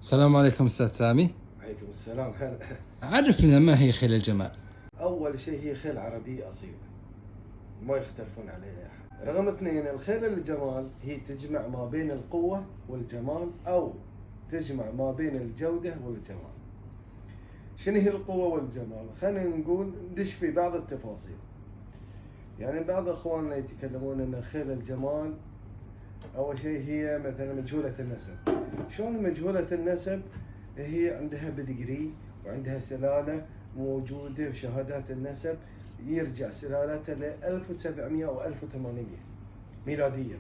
السلام عليكم أستاذ سامي. عليكم السلام. هلا. عرفنا ما هي خيل الجمال؟ أول شيء هي خيل عربية أصيلة ما يختلفون عليها أحد. رقم اثنين، الخيل الجمال هي تجمع ما بين القوة والجمال، أو تجمع ما بين الجودة والجمال. شنو هي القوة والجمال؟ خلينا نقول ندش في بعض التفاصيل. يعني بعض أخواننا يتكلمون أن خيل الجمال أول شيء هي مثلا مجهولة النسب. شلون مجهولة النسب؟ هي عندها بديجري وعندها سلالة موجودة بشهادات النسب يرجع سلالتها ل 1700 أو 1800 ميلادية،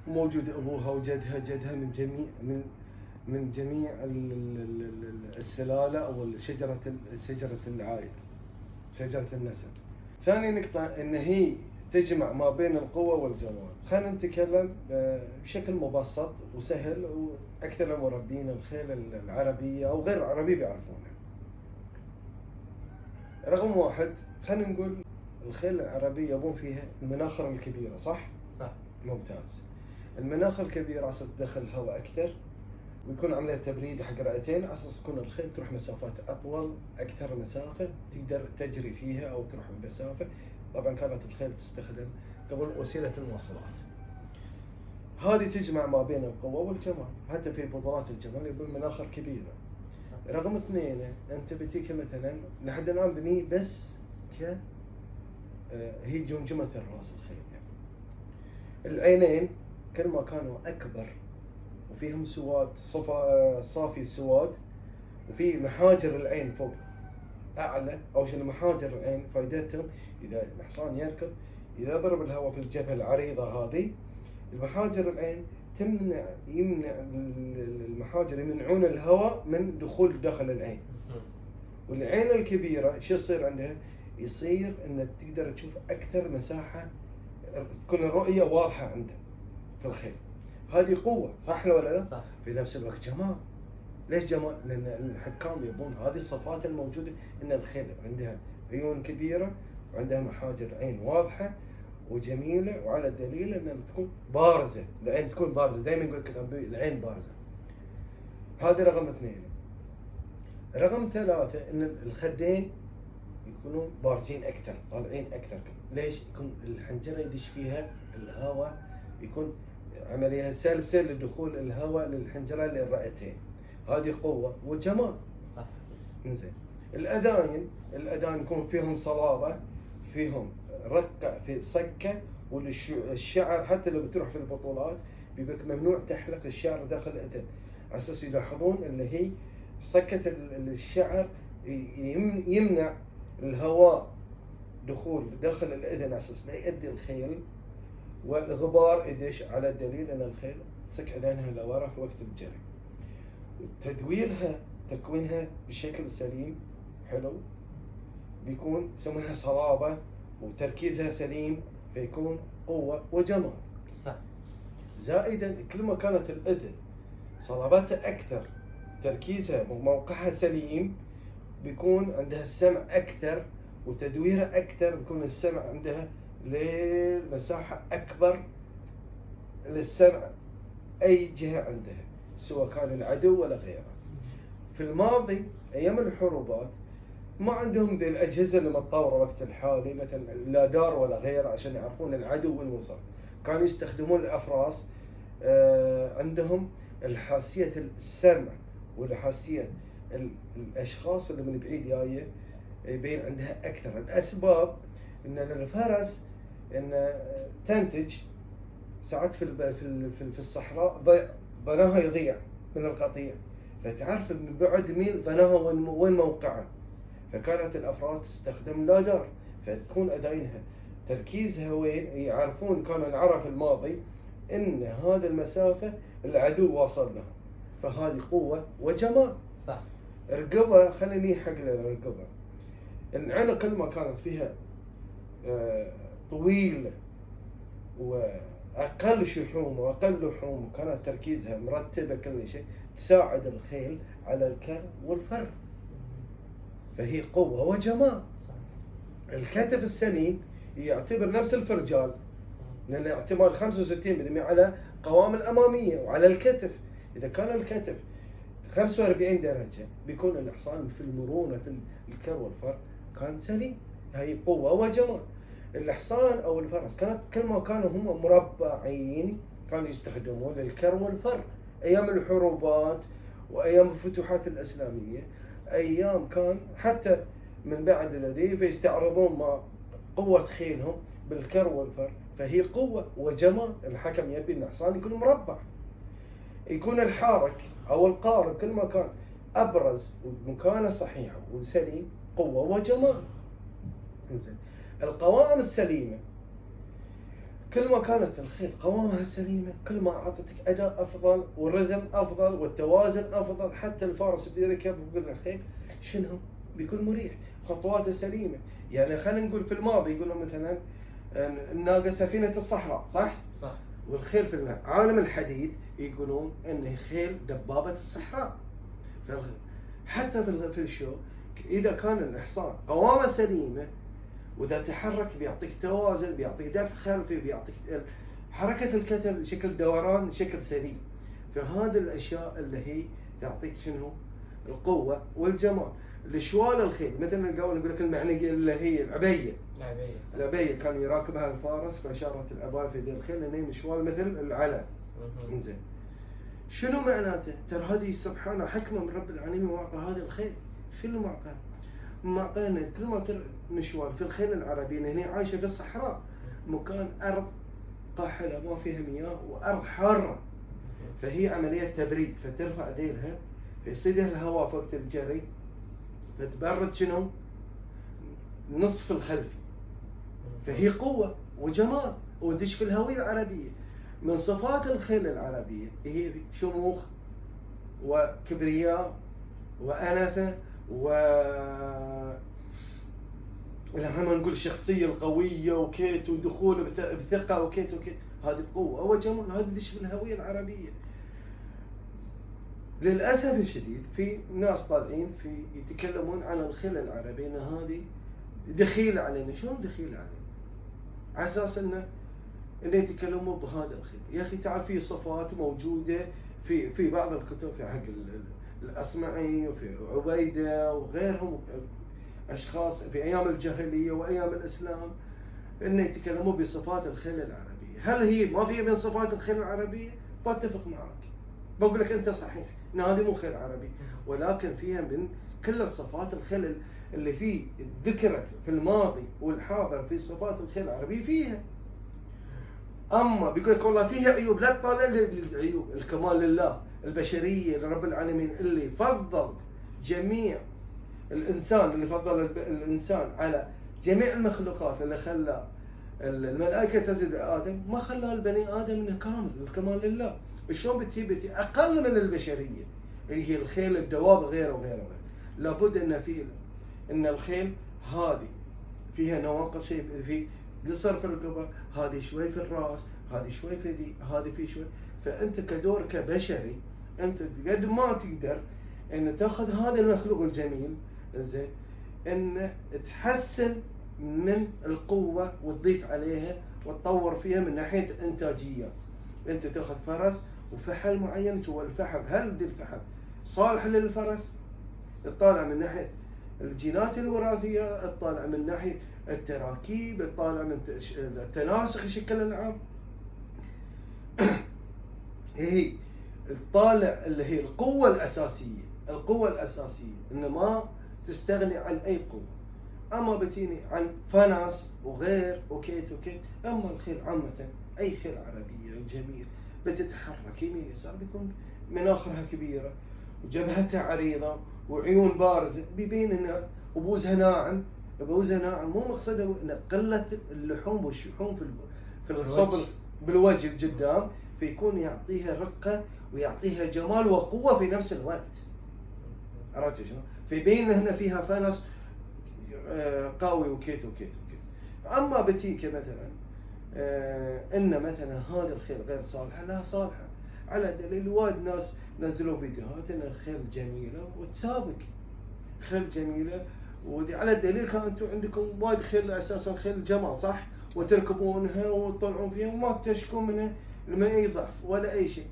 وموجود أبوها وجدها جدها من جميع السلالة أو شجرة العائلة، شجرة النسب. ثاني نقطة أن هي تجمع ما بين القوة والجمال. خلينا نتكلم بشكل مبسط وسهل، وأكثر المربين الخيل العربية أو غير العربية بيعرفونها. رقم واحد، خلينا نقول الخيل العربية يبون فيها المناخر الكبيرة، صح؟ صح. ممتاز. المناخ الكبير على أساس تدخل الهواء أكثر، ويكون عملية تبريد حق رئتين على أساس تكون الخيل تروح مسافات أطول، أكثر مسافة تقدر تجري فيها أو تروح المسافة. طبعا كانت الخيل تستخدم قبل وسيلة المواصلات. هذه تجمع ما بين القوة والجمال، حتى في بطولات الجمال يبون مناخر كبيرة. صح. رقم اثنين، أنت بتيك مثلا لحد الآن بني بس هي جمجمة الرأس الخيل. يعني العينين كل ما كانوا أكبر وفيهم سواد صافي السواد، وفي محاجر العين فوق أعلى، أو شنو محاجر العين فائدتهم إذا الحصان يركض، إذا ضرب الهواء في الجبهة العريضة هذه، المحاجر العين يمنع المحاجر يمنعون الهواء من دخول داخل العين. والعين الكبيرة شو يصير عندها؟ يصير إن تقدر تشوف أكثر مساحة، تكون الرؤية واضحة عندها في الخيل. هذه قوة، صح ولا لا؟ صح. في نفس الوقت جمال. ليش جمال؟ لأن الحكام يبون هذه الصفات الموجودة، إن الخيل عندها عيون كبيرة وعندها محاجر عين واضحة وجميلة، وعلى الدليل أنها تكون بارزة، العين تكون بارزة. دائما يقول لك العين بارزة. هذا رقم اثنين. رقم ثلاثة، إن الخدين يكونون بارزين أكثر، طالعين أكثر. ليش؟ يكون الحنجرة يدش فيها الهواء، يكون عملية سلسة لدخول الهواء للحنجرة للرئتين. هذه قوة وجمال. صح. إنزين. الأذان يكون فيهم صلابة، فيهم رقة في صكة، والشعر حتى لو بتروح في البطولات بيقولك ممنوع تحلق الشعر داخل الأذن، على أساس يلاحظون اللي هي صكة الشعر يمنع الهواء دخول داخل الأذن، على أساس لا يؤدي الخيل والغبار يدش، على الدليل أن الخيل تسك أذانها لورا في وقت الجري. تكوينها بشكل سليم حلو، بيكون يسمونها صلابة، وتركيزها سليم، فيكون قوة وجمال. صح. زائدا كل ما كانت الأذن صلابتها أكثر، تركيزها وموقعها سليم، بيكون عندها السمع أكثر وتدويرها أكثر، بيكون السمع عندها لمساحة أكبر للسمع أي جهة عندها، سواء كان العدو ولا غيره. في الماضي أيام الحروبات ما عندهم ذي الأجهزة اللي متطورة وقت الحالي، مثلا لا دار ولا غيره، عشان يعرفون العدو وين وصل. كانوا يستخدمون الأفراس، عندهم الحاسية السمع والحاسية الأشخاص اللي من بعيد جاية يبين عندها أكثر. الأسباب إن الفرس إن تنتج ساعات في الصحراء ظناها يضيع من القطيع، فتعرف من بعد ميل ظناها وين موقعه، فكانت الأفراد تستخدم لادار، فتكون أذانها تركيزها وين، يعرفون. كانوا العرب في الماضي إن هذا المسافة العدو واصل لها، فهذه قوة وجمال. صح. رقبة، خليني حق الرقبة. العنق كل ما كانت فيها طويلة وأقل شحوم وأقل لحوم، وكانت تركيزها مرتبة كل شيء، تساعد الخيل على الكر والفر، فهي قوة وجمال. صح. الكتف السليم يعتبر نفس الفرجال، لأن اعتماد 65% على قوام الأمامية وعلى الكتف، اذا كان الكتف 45 درجه بيكون الحصان في المرونه في الكر والفر كان سليم. هي قوه وجمال. الحصان او الفرس كانت كل ما كانوا هم مربعين كانوا يستخدمون للكر والفر ايام الحروبات وايام الفتوحات الاسلاميه. ايام كان حتى من بعد الذي فيستعرضون ما قوه خيلهم بالكر والفر، فهي قوه وجمال. الحكم يبي ان الحصان يكون مربع، يكون الحارك او القارب كل ما كان ابرز ومكانه صحيحه وسليم قوه وجمال. انزين القوائم السليمه كل ما كانت الخيل قوامها سليمه كل ما اعطتك اداء افضل والرذم افضل والتوازن افضل. حتى الفارس بيركب ويقول الخيل شنو بيكون مريح، خطواته سليمه. يعني خلينا نقول في الماضي يقولون مثلا الناقه سفينه الصحراء، صح؟ صح. والخيل في العالم الحديث يقولون ان خيل دبابه الصحراء. حتى في الشو اذا كان الحصان قوامه سليمه واذا تحرك بيعطيك توازن، بيعطيك دفع خلفي، بيعطيك حركه الكتف شكل دوران شكل سليم. فهذه الاشياء اللي هي تعطيك شنو؟ القوه والجمال. الشوال الخيل مثلا قبل نقول لك المعنقه اللي هي العبيه. العبيه كان يراكبها الفارس فاشارت العبايه في ذي الخيل انه مشوال مثل العلم. زين شنو معناته؟ ترى هذه سبحانه حكمه من رب العالمين واعطى هذا الخيل. شنو معطاه؟ معطينا كل ما مشوال في الخيل العربيه هنا عايشه في الصحراء، مكان ارض قاحله ما فيها مياه وارض حاره، فهي عمليه تبريد فترفع ذيلها فيصير الهواء في وقت الجري فتبرد شنو؟ نصف الخلفي. فهي قوه وجمال ودش في الهويه العربيه. من صفات الخيل العربيه هي شموخ وكبرياء وانفه لما نقول الشخصيه القويه وكيت ودخول بثقه وكيت هذه قوه وجمال. هذا دش في الهويه العربيه. للاسف الشديد في ناس طالعين يتكلمون عن الخيل العربي ان هذه دخيله علينا. شلون دخيله علينا؟ على اساس انه يتكلموا بهذا الخيل. يا اخي تعرف في صفات موجوده في بعض الكتب في حق الأصمعي وفي عبيدة وغيرهم أشخاص في أيام الجاهلية وأيام الإسلام إنه يتكلموا بصفات الخيل العربية. هل هي ما فيها من صفات الخيل العربية؟ بتفق معك، بقول لك أنت صحيح إن هذه مو خيل عربي، ولكن فيها من كل الصفات الخيل اللي فيه ذكرت في الماضي والحاضر في صفات الخيل العربية فيها. أما بيقول لك والله فيها عيوب، لا تطالع للعيوب. الكمال لله، البشرية لرب العالمين اللي فضل جميع الإنسان، اللي فضل الإنسان على جميع المخلوقات، اللي خلى الملائكة تسجد آدم ما خلى البني آدم إنه كامل. الكمال لله. شلون بتي أقل من البشرية اللي هي الخيل الدواب غيره وغيره. لابد إن الخيل هذه فيها نواقص، في قصر في الرقبة، هذه شوي في الرأس، هذه شوي في ذي، هذه في شوي. فأنت كدور كبشري أنت قد ما تقدر إن تأخذ هذا المخلوق الجميل زين إن تحسن من القوة وتضيف عليها وتطور فيها من ناحية الإنتاجية. أنت تأخذ فرس وفحل معين، هو الفحل هل دي الفحل صالح للفرس؟ تطالع من ناحية الجينات الوراثية، تطالع من ناحية التراكيب، تطالع من التناسق شكل العام. هي تطالع اللي هي القوة الأساسية إن ما تستغني عن أي قوة. أما بتيني عن فنس وغير وكيت أما الخيل عامة أي خيل عربية وجميل بتتحرك يمين يسار بيكون مناخرها كبيرة وجبهتها عريضة وعيون بارزة، بيبين إن وبوزها ناعم. مو مقصده إن قلة اللحوم والشحوم في الصوب بالوجه القدام، فيكون يعطيها رقة ويعطيها جمال وقوة في نفس الوقت. عرفت شنو؟ فيبين هنا فيها فنس قوي وكيت. أما بتيك مثلا إن مثلا هذا الخيل غير صالحة، لا صالحة على دليل وايد ناس نزلوا فيديوهات إن الخيل جميلة وتسابق خيل جميلة، ودي على الدليل كان أنتم عندكم وايد خيل أساسا خيل جمال صح، وتركبونها وتطلعون فيها وما تشكون منها لما أي ضعف ولا أي شيء.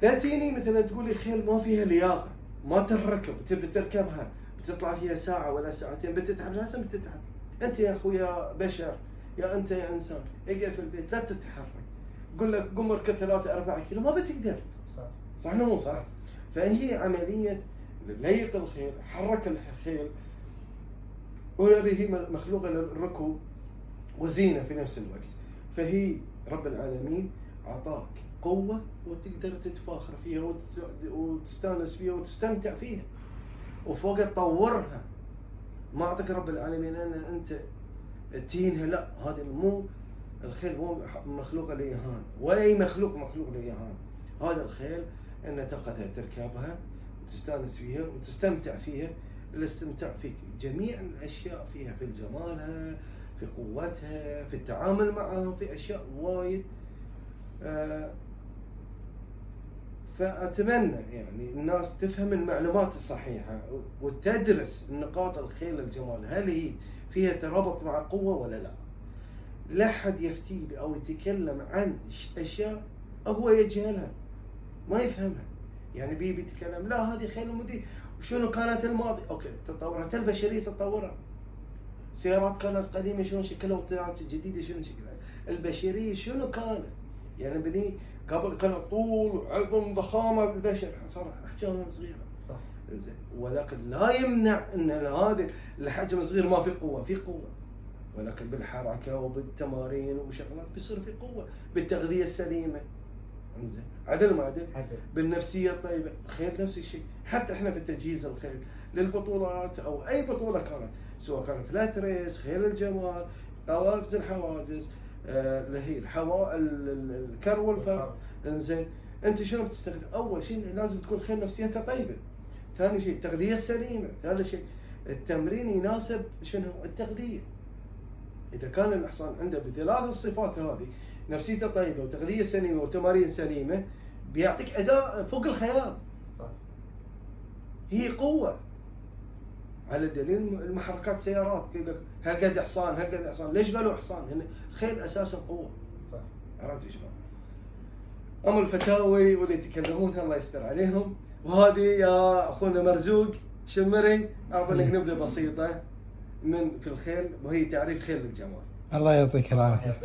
لا تجيني مثلا تقول لي خيل ما فيها لياقه، ما تركب، تبي تركبها بتطلع فيها ساعه ولا ساعتين بتتعب، لازم تتعب. انت يا اخويا بشر، يا انت يا انسان، اقعد في البيت لا تتحرك، قول لك قم اركب 3-4 كيلو ما بتقدر. صح. صح ولا مو صح؟ فهي عمليه ليق الخيل، حرك الخيل، وهي مخلوقه للركوب وزينه في نفس الوقت. فهي رب العالمين اعطاك قوه وتقدر تتفاخر فيها وتستانس فيها وتستمتع فيها، وفوق تطورها. ما اعطاك رب العالمين ان انت تهينها، لا، هذه مو الخيل، مو مخلوقه ليهان، ولا اي مخلوق ليهان. هذا الخيل ان تقدر تركبها وتستانس فيها وتستمتع فيها. الاستمتاع في جميع الاشياء فيها، في جمالها، في قوتها، في التعامل معها، في اشياء وايد. فاتمنى يعني الناس تفهم المعلومات الصحيحه وتدرس نقاط الخيل الجمال، هل هي فيها ترابط مع قوه ولا لا. لا حد يفتي لي او يتكلم عن اشياء هو يجهلها ما يفهمها. يعني بيجي يتكلم لا هذه خيل مدي وشنو كانت الماضي، اوكي تطورت البشريه، تطورت سيارات كانت قديمه شلون شكلها والسيارات الجديده شنو شكلها، البشريه شنو كانت. يعني بني قبل كان طول عظم ضخامه بالبشر، صار احجام صغيره. صح. زين، ولكن لا يمنع ان هذا الحجم الصغير ما في قوه، في قوه، ولكن بالحركه وبالتمارين وشغلات بيصير في قوه، بالتغذيه السليمه. انزين، عدل ما عدل؟ عدل. بالنفسيه الطيبه، الخيل نفس الشيء. حتى احنا في تجهيز الخيل للبطولات او اي بطوله كانت، سواء كان فلات ريس، خيل الجمال، قوافز الحواجز، اللي هي الكر والفر. انزين، انت شنو بتستخدم؟ اول شيء لازم تكون خيل نفسيتها طيبه. ثاني شيء التغذيه السليمه. ثالث شيء التمرين يناسب شنو؟ التغذيه. اذا كان الحصان عنده بثلاث الصفات هذه، نفسيته طيبه وتغذيه سليمه وتمارين سليمه، بيعطيك اداء فوق الخيال. صح. هي قوه. على دليل المحركات سيارات، يقول لك هالقد حصان، هالقد حصان، ليش قالوا حصان؟ يعني الخيل اساسا قوه. صح. عرفت شلون؟ اما الفتاوي واللي يتكلمونها الله يستر عليهم. وهذه يا اخونا مرزوق شمري اعطيني نبذه بسيطه من في الخيل، وهي تعريف خيل الجمال. الله يعطيك العافيه.